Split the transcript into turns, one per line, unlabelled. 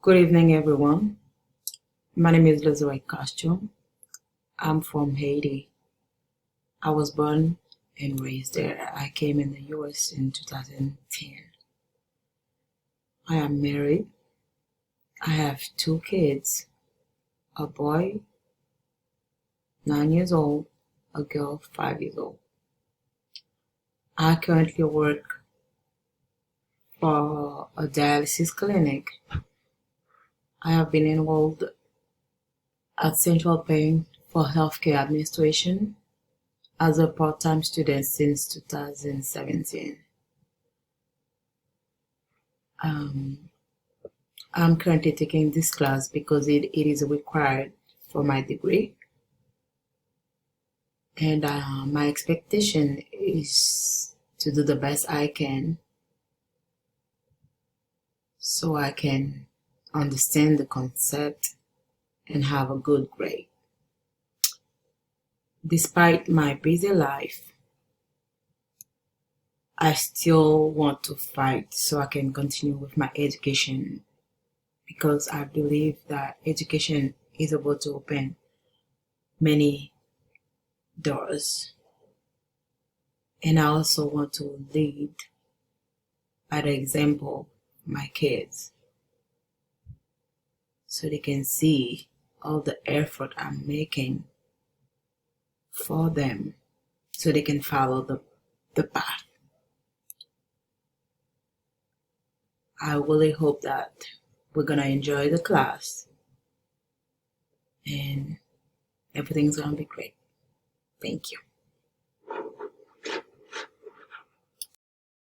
Good evening, everyone. My name is Lizzie Costume. I'm from Haiti. I was born and raised there. I came in the US in 2010. I am married. I have two kids, a boy 9 years old, a girl 5 years old. I currently work for a dialysis clinic. I have been enrolled at Central Bank for Healthcare Administration as a part-time student since 2017. Um, I'm currently taking this class because it is required for my degree, and my expectation is to do the best I can so I can understand the concept and have a good grade. Despite my busy life, I still want to fight so I can continue with my education because I believe that education is able to open many doors. And I also want to lead by the example my kids so they can see all the effort I'm making for them so they can follow the path. I really hope that we're gonna enjoy the class and everything's gonna be great. Thank you.